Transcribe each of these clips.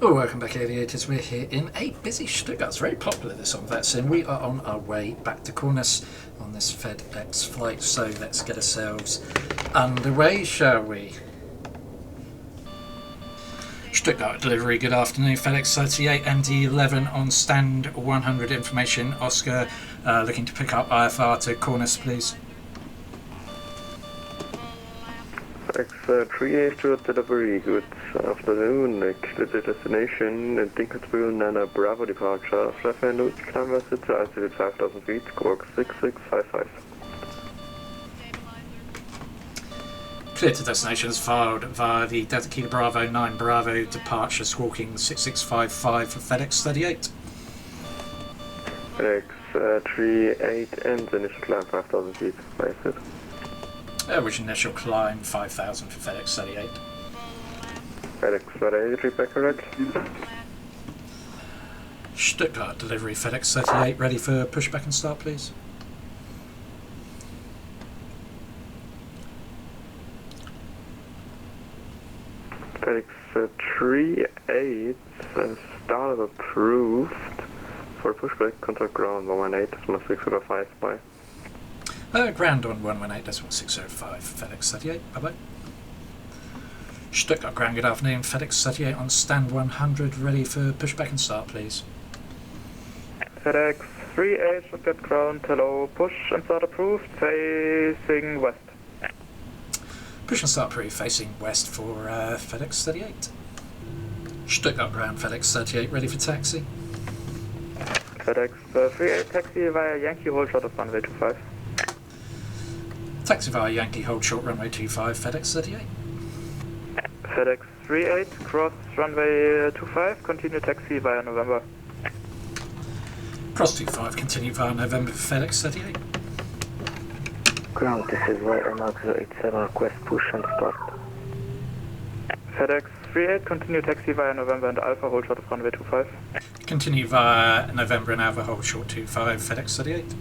Oh, welcome back, aviators. We're here in a busy Stuttgart. It's very popular, this on VATSIM. We are on our way back to Kaunas on this FedEx flight, so let's get ourselves underway, shall we? Stuttgart delivery, good afternoon. FedEx 38 MD11 on stand 100 information. Oscar, looking to pick up IFR to Kaunas, please. FedEx 38 to delivery, good afternoon. Clear the destination, Dinkelspiel, Nana Bravo departure. 5 minutes, climb message, altitude 5,000 feet, squawk 6655. Clear to destinations filed via the Delta Kilo Bravo 9 Bravo departure, squawking 6655 for FedEx 38. FedEx 38 and initial climb 5,000 feet, basic. Which initial climb 5,000 for FedEx 38. FedEx 38, repack correct. Stuttgart delivery, FedEx 38, ready for pushback and start, please. FedEx 38, start approved for pushback, contact ground 118.605, bye. Ground on 118.605 for FedEx 38, bye bye. Stuttgart ground, good afternoon. FedEx 38 on stand 100, ready for pushback and start, please. FedEx 38, Stuttgart ground, hello, push and start approved, facing west. Push and start approved, facing west for FedEx 38. Stuttgart ground, FedEx 38, ready for taxi. FedEx 38, taxi via Yankee, hold short of runway 25. Taxi via Yankee, hold short runway 25, FedEx 38. FedEx 38, cross runway 25, continue taxi via November. Cross 25, continue via November for FedEx 38. Ground, this is right Mark 087, request push and start. FedEx 38, continue taxi via November and Alpha, hold short of runway 25. Continue via November and Alpha, hold short 25, FedEx 38.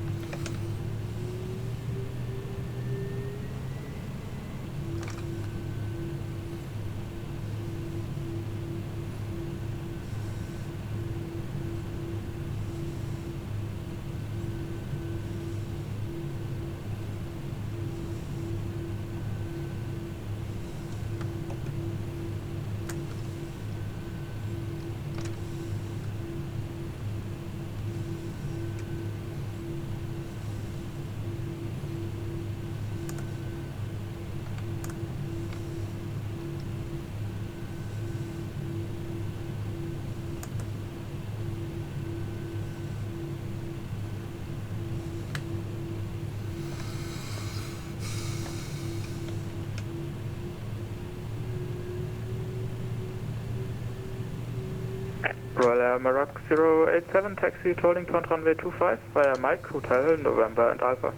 Royal Air Maroc 087, taxi tolling to runway 25 via Mike, Hotel, November and Alpha.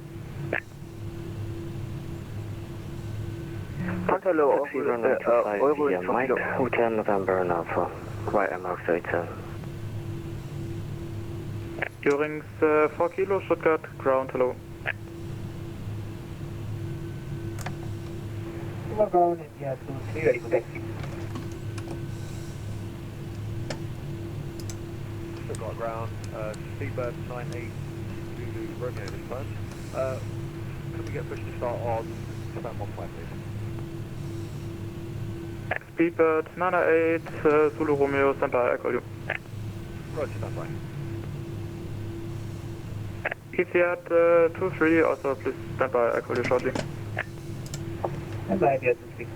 Hello, taxi runway 25 via Mike, Hotel, November and Alpha, right Mark 087. Eurings 4 kilo, Stuttgart, ground, hello. Ground, India 23, ready for taxi. Stuttgart ground, Seabird 98 Zulu Romeo return. Can we get push to start on stand 15, please? Speedbird 98, Zulu Romeo, stand by, I call you. Roger, stand by. Etihad 23, also please stand by, I call you shortly. And by India 23.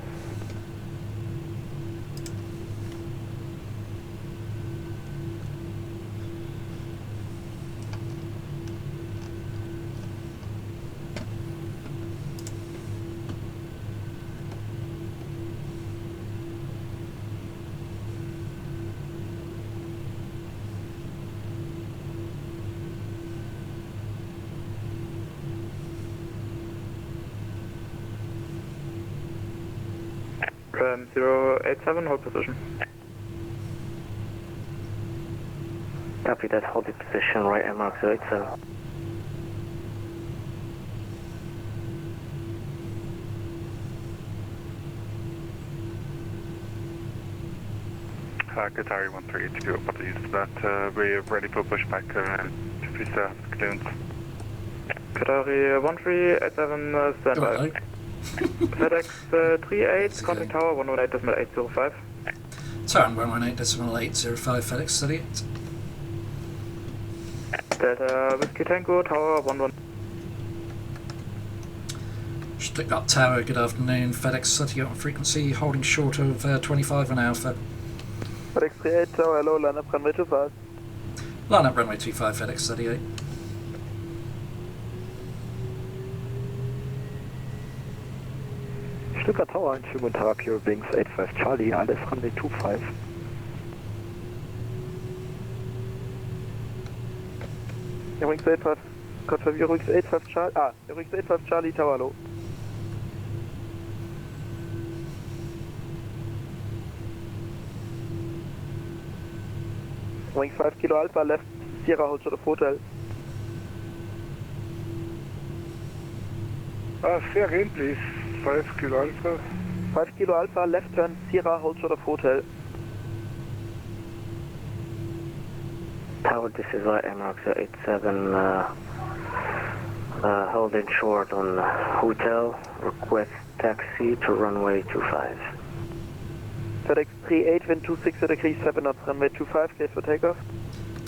Ram 087, hold position. Copy that, hold the position, right Mark 087. Qatari 132, apologies for that. We're ready for pushback to freeze the clearance. Qatari 1387, stand by. Hello. FedEx 38, contact tower 118.805. Turn 118.805 FedEx 38. Delta Whiskey Tango, tower 11. Stuttgart Tower, good afternoon. FedEx 38 on frequency, holding short of 25 on Alpha. FedEx 38, tower, hello, line up runway 25. Line up runway 25, FedEx 38. Stuttgart Tower, einen schönen guten Tag, Eurowings 85 Charlie, alles Runway 25. Eurowings 85, confirm Eurowings 85 Charlie, Eurowings 85 Charlie, tower, hello. Eurowings 5 Kilo Alpha, left, Sierra, hold short of hotel. Say again, please. 5 Kilo Alpha. 5 Kilo Alpha, left turn, Sierra, hold short of hotel. Tower, this is MRX 87, holding short on hotel, request taxi to runway 25. FedEx 38, wind 26 at degree 7 knots, runway 25, clear for takeoff.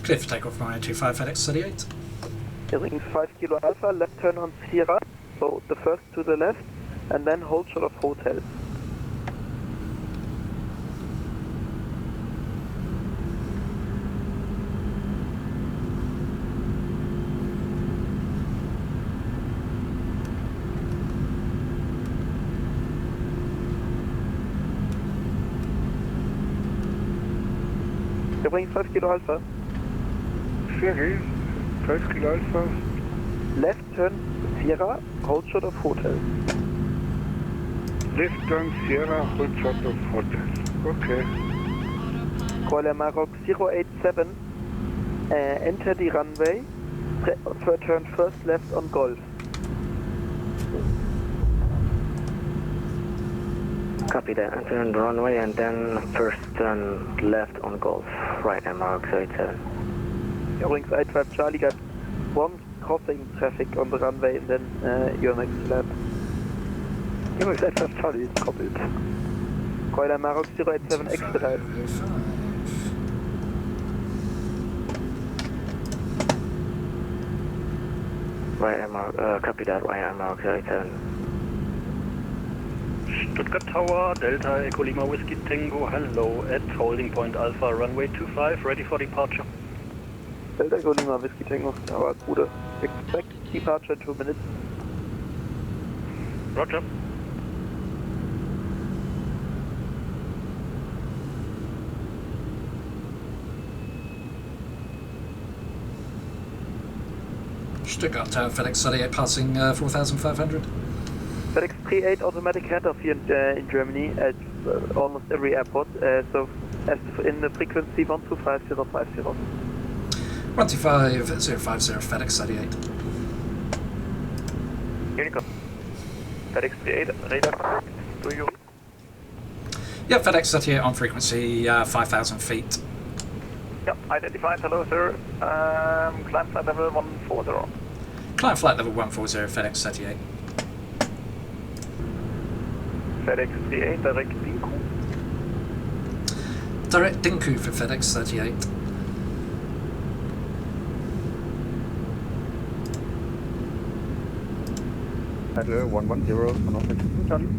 Clear for takeoff runway 25, FedEx 38. Eurowings 5 Kilo Alpha, left turn on Sierra, so the first to the left, and then hold short of hotel. Eurowings 5 Kilo Alpha. Say again. 5 Kilo Alpha. Left turn Sierra, hold short of hotel. Left turn Sierra, hold short of hotel. Okay. Corsair Maroc 087, enter the runway, turn first left on Golf. Copy that, enter the runway and then first turn left on Golf, right MRX 87. Eurowings 85 Charlie got one crossing traffic on the runway and then your next lap. Eurowings 85 Charlie is copied. Corsair Maroc 087 expedite. 505. Right MRX, copy that, right MRX 87. Stuttgart Tower, Delta Echo Lima Whiskey Tango, hello, at holding point Alpha, runway 25, ready for departure. Delta Echo Lima Whiskey Tango, Tower, Bruder. Expect departure in 2 minutes. Roger. Stuttgart Tower, FedEx 38 passing 4,500. FedEx 38 automatic handoff here in Germany at almost every airport, so as in the frequency 125050. 125,050 FedEx 38. Unicom. FedEx 38, radar to you. Yep, FedEx 38 on frequency 5,000 feet. Yep, identified, hello sir. Climb flight level 140. Climb flight level 140, FedEx 38. FedEx 38, direct Dinku. Direct Dinku for FedEx 38. Hello, 110, von Otter Charlie.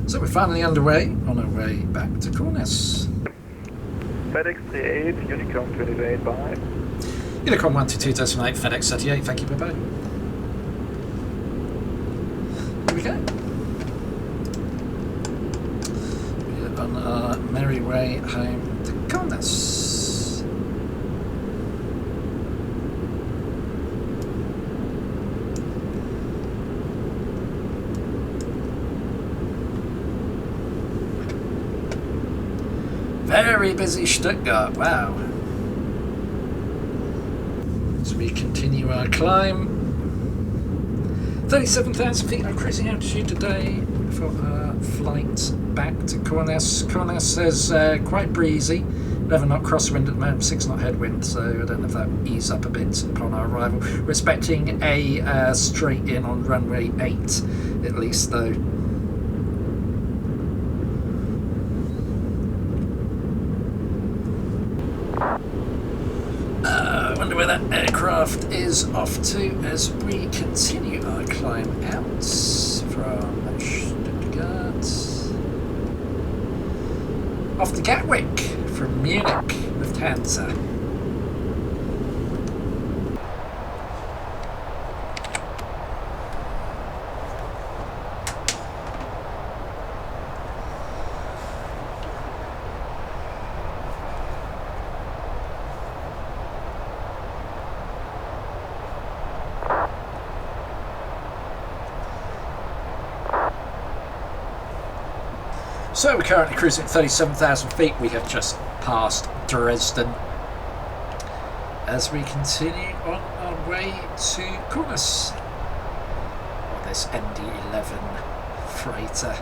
So we're finally underway on our way back to Kaunas. FedEx 38, Unicom 28, bye. Unicom 122.8, FedEx 38, thank you, bye bye. Here we go. We're on our merry way home to Kaunas. Very busy Stuttgart, wow. As we continue our climb. 37,000 feet, our cruising altitude today for our flight back to Kaunas. Kaunas is quite breezy, 11 knot crosswind at the moment, 6 knot headwind, so I don't know if that will ease up a bit upon our arrival. We're expecting a straight in on runway 8 at least though. I wonder where that aircraft is off to as we continue our climb out from Stuttgart. Off to Gatwick from Munich, Lufthansa. So we're currently cruising at 37,000 feet. We have just passed Dresden as we continue on our way to Kaunas on this ND11 freighter.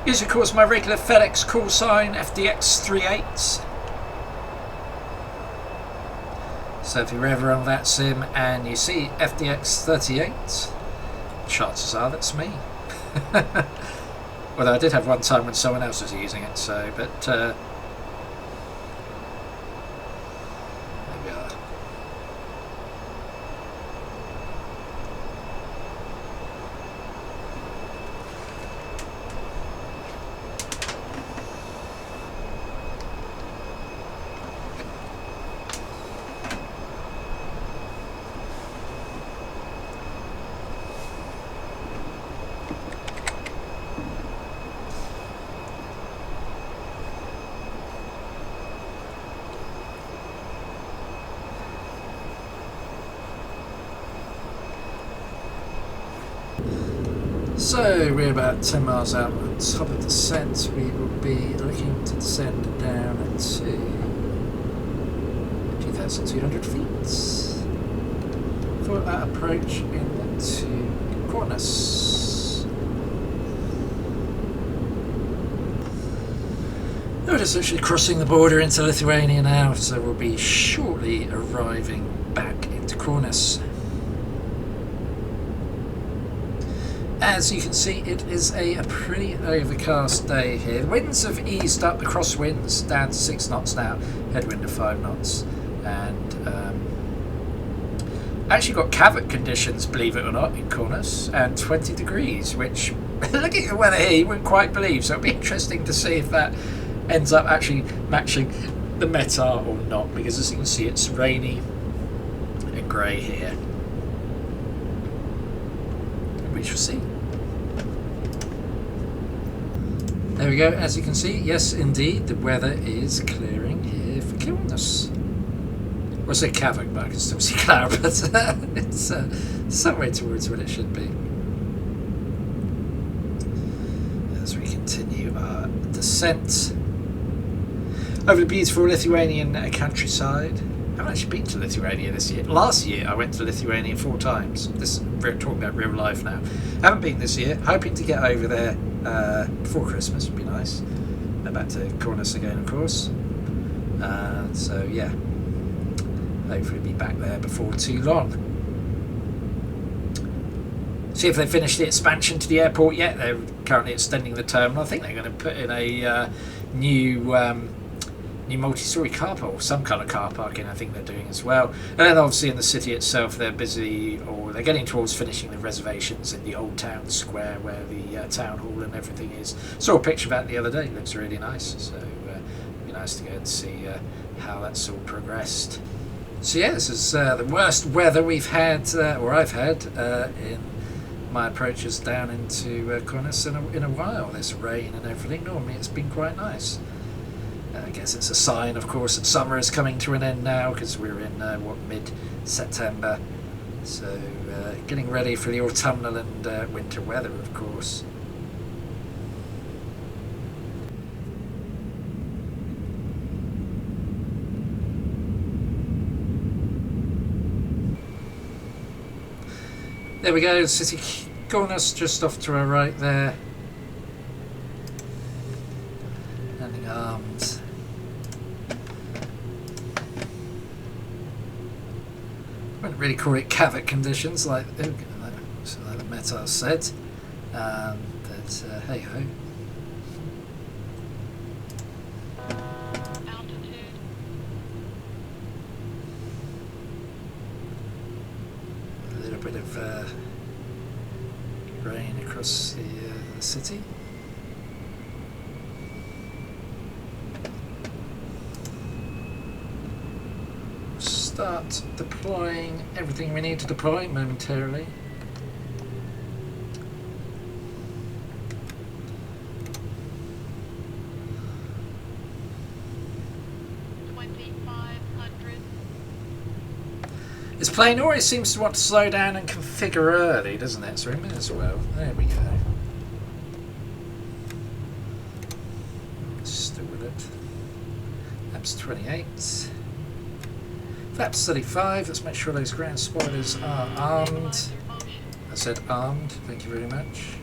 Use of course my regular FedEx call sign FDX38. So if you're ever on VATSIM and you see FDX38, chances are that's me. Although I did have one time when someone else was using it, so, but there we are. So we're about 10 miles out on the top of the descent. We will be looking to descend down to 2,200 feet for our approach into Kaunas. We're just actually crossing the border into Lithuania now, so we'll be shortly arriving back into Kaunas. As you can see, it is a pretty overcast day here. The winds have eased up, the crosswinds down to 6 knots now, headwind of 5 knots, and actually got Cavett conditions, believe it or not, in Kaunas, and 20 degrees, which, looking at the weather here, you wouldn't quite believe, so it'll be interesting to see if that ends up actually matching the METAR or not, because as you can see, it's rainy and grey here. We shall see. There we go, as you can see, yes indeed, the weather is clearing here for Kaunas. Well, I say Cavett, but I can still see cloud, but it's somewhere towards what it should be. As we continue our descent over the beautiful Lithuanian countryside. I haven't actually been to Lithuania this year. Last year I went to Lithuania 4 times. We're talking about real life now. I haven't been this year. Hoping to get over there before Christmas would be nice. Back to Kaunas again, of course. So yeah, hopefully be back there before too long. See if they finished the expansion to the airport yet. They're currently extending the terminal. I think they're going to put in a new multi-storey car park, or some kind of car parking I think they're doing as well. And then obviously in the city itself they're busy, or they're getting towards finishing the reservations in the old town square where the town hall and everything is. Saw a picture of that the other day, it looks really nice, so it'd be nice to go and see how that's all progressed. So yeah, this is the worst weather we've had, or I've had, in my approaches down into Kaunas in a while. This rain and everything. Normally it's been quite nice. I guess it's a sign, of course, that summer is coming to an end now, because we're in mid-September. So getting ready for the autumnal and winter weather, of course. There we go, City Kaunas just off to our right there. Landing armed. I wouldn't really call it Cavett conditions like the Meta said, but hey ho. A little bit of rain across the city. Start deploying everything we need to deploy momentarily. This plane always seems to want to slow down and configure early, doesn't it? So we may as well. There we go. Still with it. That's 28. Flaps 35, let's make sure those ground spoilers are armed. I said armed, thank you very much.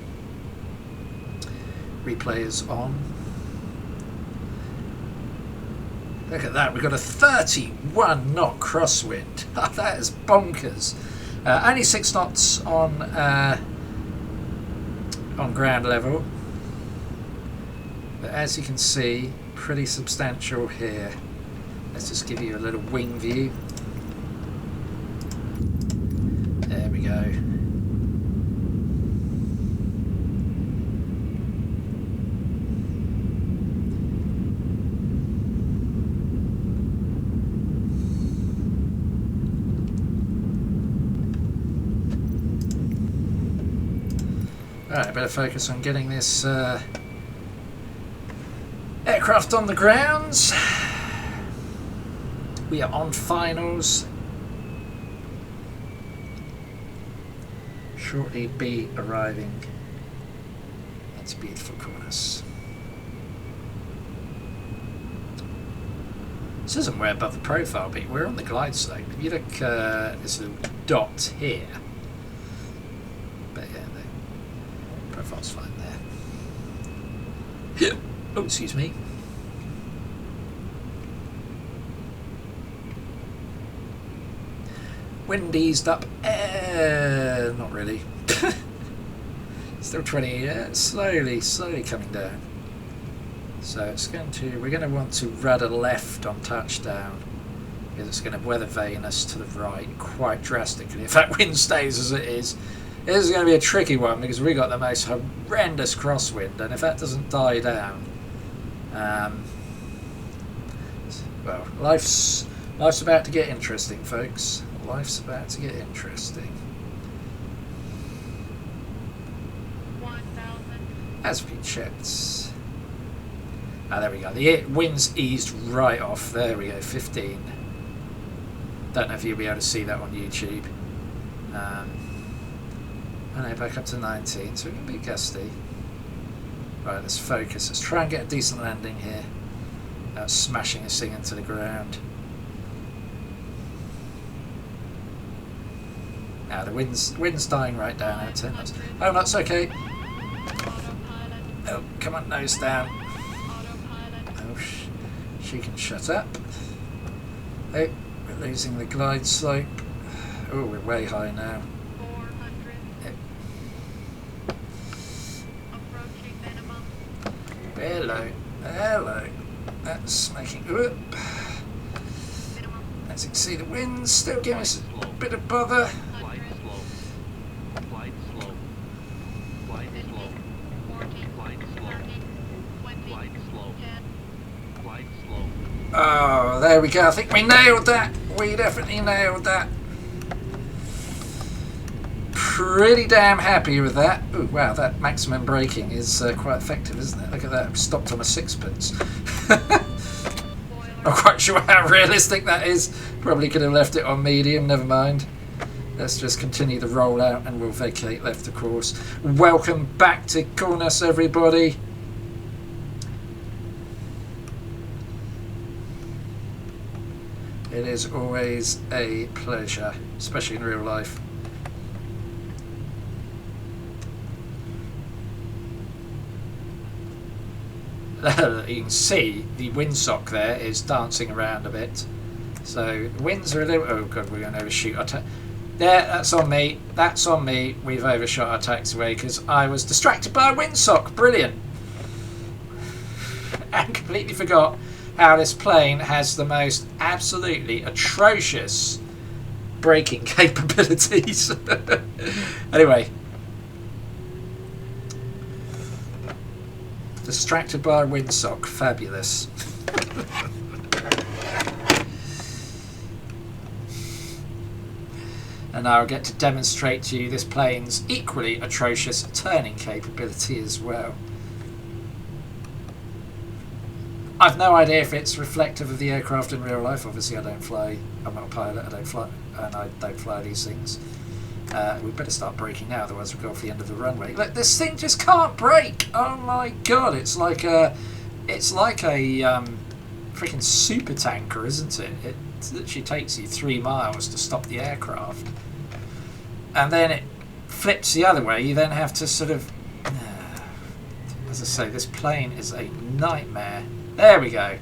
Replay is on. Look at that, we've got a 31 knot crosswind. That is bonkers. Only 6 knots on ground level. But as you can see, pretty substantial here. Let's just give you a little wing view. There we go. Alright, better focus on getting this aircraft on the grounds. We are on finals. Shortly be arriving. That's beautiful Kaunas. This isn't way above the profile beat. We're on the glide slope. If you look at this little dot here. But yeah, the profile's fine there. Oh, excuse me. Wind eased up, not really. Still 20, slowly coming down. So it's we're going to want to rudder left on touchdown because it's going to weather vane us to the right quite drastically. If that wind stays as it is, this is going to be a tricky one because we got the most horrendous crosswind, and if that doesn't die down, well, life's about to get interesting, folks. Life's about to get interesting. 1,000. As we checked. Ah, there we go. The wind's eased right off. There we go, 15. Don't know if you'll be able to see that on YouTube. And then back up to 19, so we can be gusty. Right, let's focus. Let's try and get a decent landing here. Without smashing this thing into the ground. Now the wind's dying right down at 10 knots. Oh, that's okay. Oh, come on, nose down. Oh, she can shut up. Oh, we're losing the glide slope. Oh, we're way high now. 400. Yep. Hello. That's making. Whoop. As you can see, the wind's still giving us a bit of bother. Oh, there we go. I think we nailed that. We definitely nailed that. Pretty damn happy with that. Ooh, wow, that maximum braking is quite effective, isn't it? Look at that. Stopped on a sixpence. Not quite sure how realistic that is. Probably could have left it on medium. Never mind. Let's just continue the rollout and we'll vacate left, of course. Welcome back to Kaunas, everybody. It is always a pleasure, especially in real life. you can see the windsock there is dancing around a bit. So the winds are a little... Oh god, we're going to overshoot our... There, that's on me. That's on me. We've overshot our taxiway because I was distracted by a windsock. Brilliant. And completely forgot how this plane has the most absolutely atrocious braking capabilities. Anyway. Distracted by a windsock. Fabulous. And I'll get to demonstrate to you this plane's equally atrocious turning capability as well. I've no idea if it's reflective of the aircraft in real life. Obviously I don't fly, I'm not a pilot, I don't fly these things. We'd better start braking now, otherwise we'll go off the end of the runway. Look, this thing just can't brake! Oh my god, it's like a freaking super tanker, isn't it? It literally takes you 3 miles to stop the aircraft. And then it flips the other way. You then have to sort of... as I say, this plane is a nightmare. There we go.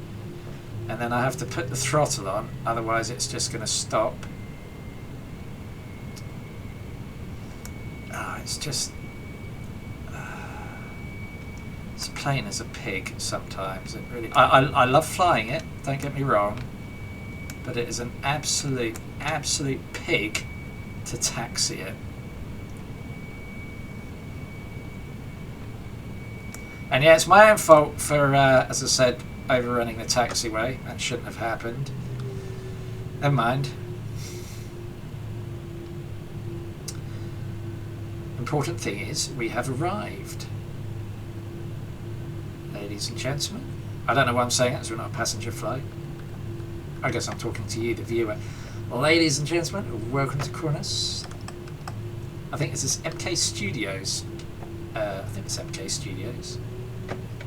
And then I have to put the throttle on, otherwise it's just going to stop. It's just... this plane is a pig sometimes. It really... I love flying it, don't get me wrong. But it is an absolute pig to taxi it. And yeah, it's my own fault for, as I said, overrunning the taxiway. That shouldn't have happened. Never mind. Important thing is, we have arrived. Ladies and gentlemen. I don't know why I'm saying that, because we're not a passenger flight. I guess I'm talking to you, the viewer. Ladies and gentlemen, welcome to Kaunas. I think this is MK Studios. I think it's MK Studios.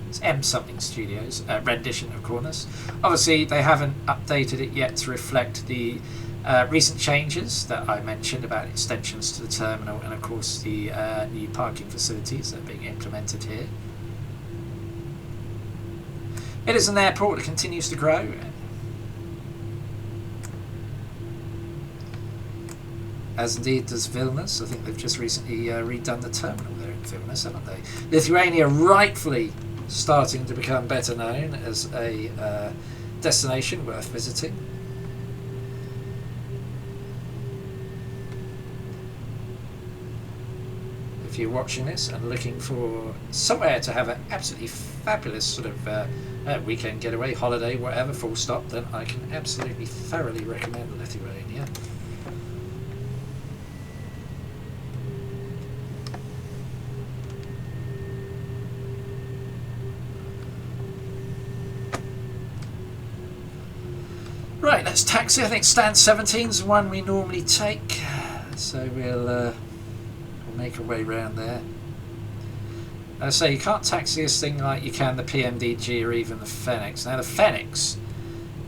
It's M something Studios, rendition of Kaunas. Obviously, they haven't updated it yet to reflect the recent changes that I mentioned about extensions to the terminal and, of course, the new parking facilities that are being implemented here. It is an airport that continues to grow. As indeed does Vilnius. I think they've just recently redone the terminal there in Vilnius, haven't they? Lithuania rightfully starting to become better known as a destination worth visiting. If you're watching this and looking for somewhere to have an absolutely fabulous sort of weekend getaway, holiday, whatever, full stop, then I can absolutely thoroughly recommend Lithuania. Right, let's taxi. I think stand 17 is the one we normally take, so we'll make our way round there. So you can't taxi this thing like you can the PMDG or even the Fenix. Now the Fenix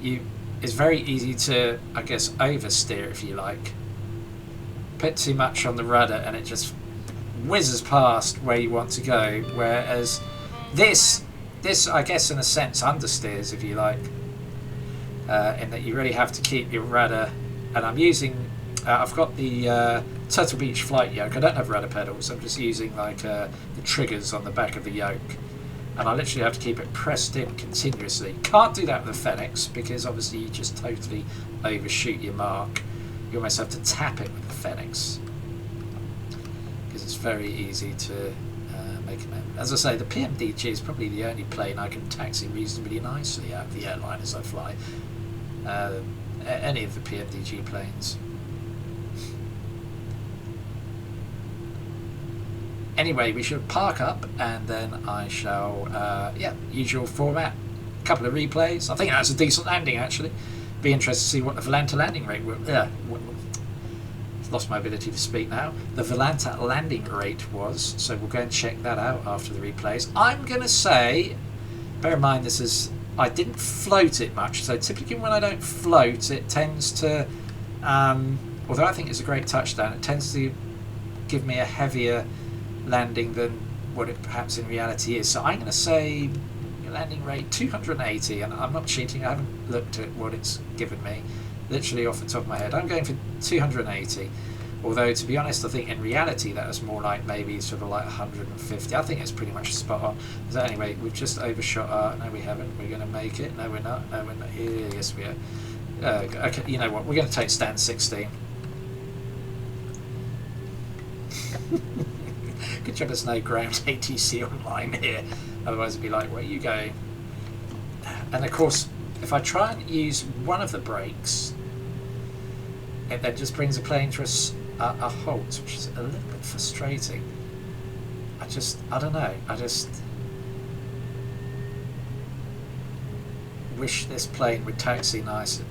is very easy to, I guess, oversteer if you like. Put too much on the rudder and it just whizzes past where you want to go, whereas this I guess in a sense understeers if you like. In that you really have to keep your rudder, and I'm using I've got the Turtle Beach flight yoke. I don't have rudder pedals, I'm just using like the triggers on the back of the yoke, and I literally have to keep it pressed in continuously. Can't do that with the Fenix because obviously you just totally overshoot your mark. You almost have to tap it with the Fenix because it's very easy to make a move. As I say, the PMDG is probably the only plane I can taxi reasonably nicely out of the airliners I fly. Any of the PMDG planes. Anyway, we should park up and then I shall, usual format. A couple of replays. I think that's a decent landing actually. Be interested to see what the Volanta landing rate will. Lost my ability to speak now. The Volanta landing rate was, so we'll go and check that out after the replays. I'm going to say, bear in mind this is, I didn't float it much, so typically when I don't float it tends to, although I think it's a great touchdown, it tends to give me a heavier landing than what it perhaps in reality is. So I'm going to say, landing rate 280, and I'm not cheating, I haven't looked at what it's given me, literally off the top of my head. I'm going for 280, although to be honest I think in reality that was more like maybe sort of like 150. I think it's pretty much spot on. So anyway, we've just overshot our, no we haven't, we're going to make it, no we're not, no we're not, yes we are. Okay, you know what, we're going to take stand 16. Good job there's no ground ATC online here, otherwise it'd be like, where are you going? And of course, if I try and use one of the brakes, it then just brings the plane to a halt, which is a little bit frustrating. I don't know, I just wish this plane would taxi nicer,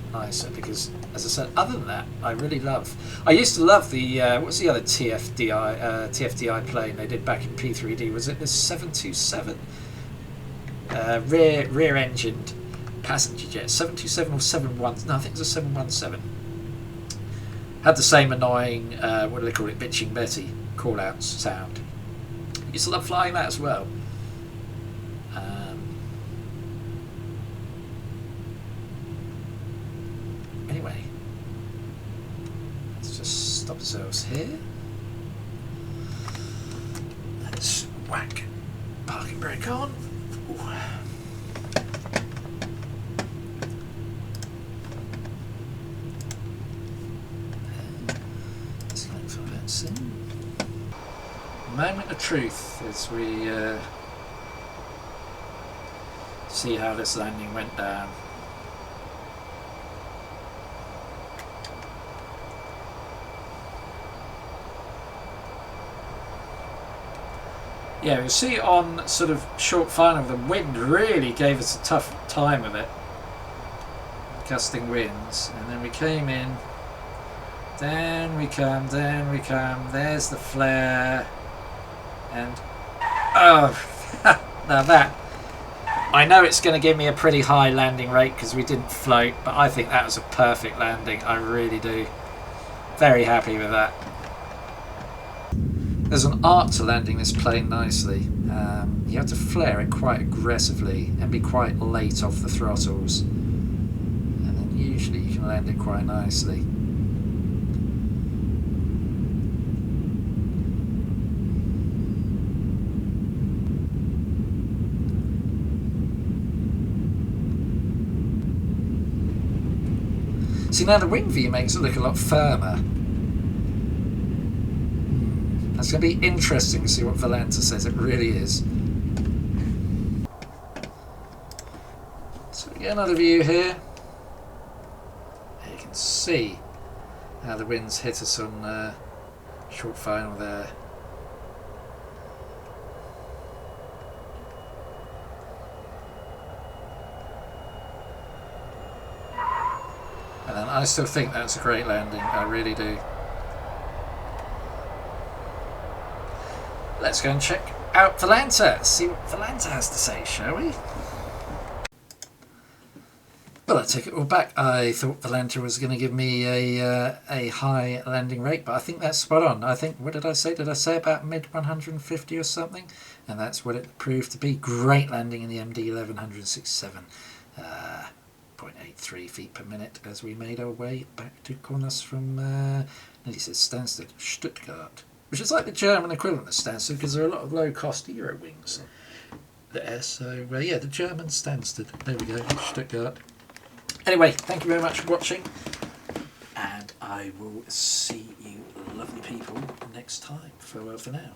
because as I said, other than that, I used to love the what's the other TFDI plane they did back in P3D? Was it the 727 rear engined passenger jet? 727 or 71? No, I think it was a 717. Had the same annoying what do they call it, bitching Betty call out sound. Used to love flying that as well. Anyway, let's just stop ourselves here. Let's whack parking brake on. Ooh. Let's go for VATSIM. Moment of truth as we see how this landing went down. Yeah, you see on sort of short final, the wind really gave us a tough time of it. Gusting winds, and then we came in, down we come, there's the flare, and oh, now that, I know it's going to give me a pretty high landing rate because we didn't float, but I think that was a perfect landing, I really do. Very happy with that. There's an art to landing this plane nicely. You have to flare it quite aggressively and be quite late off the throttles, and then usually you can land it quite nicely. See, now the wing view makes it look a lot firmer. It's going to be interesting to see what Valenta says, it really is. So we get another view here. You can see how the winds hit us on short final there. And then I still think that's a great landing, I really do. Let's go and check out Valenta, see what Valenta has to say, shall we? Well, I take it all back. I thought Valenta was going to give me a high landing rate, but I think that's spot on. I think, what did I say? Did I say about mid 150 or something? And that's what it proved to be. Great landing in the MD 1167. 0.83 feet per minute as we made our way back to Kaunas from, nearly says Stansted, Stuttgart. Which is like the German equivalent of Stansted, because there are a lot of low-cost Euro wings there. So, yeah, the German Stansted. There we go, Stuttgart. Anyway, thank you very much for watching, and I will see you lovely people next time. Farewell for now.